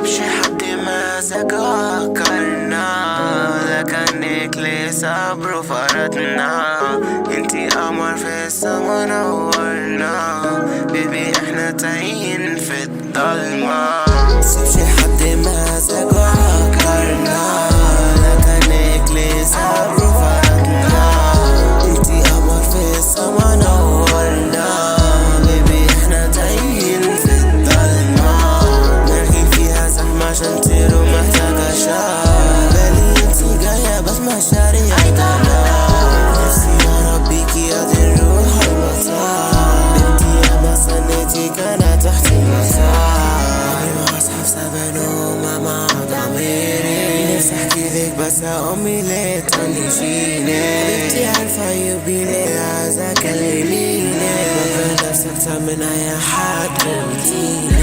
سابش حد ماسك وفكرنا، ده كانك ليه صبر وفرطنا. انتي قمر في السما نورنا، بيبي احنا تايهين في الضلمة. سابش حد ماسك وفكرنا، ده كانك ليه صبر وفرطنا. انتي قمر في السما نورنا، بيبي احنا تايهين في الضلمة. نرغي فيها زحمة عشان تيرو محتاجة شاب، بالي انتي جاية بس مشاري عيدانا. نفسي يا ربيكي ادي الروح المسار، بنتي اما سنتي كانت تحت المسار. قبل ما اصحى في سبع ماما ضميري، نفسي احكي لك بس يا امي ليه تطنشيني. بنتي عارفة يبي ليه عايزة كلميني، بكره نفسي اكتر من اي حد.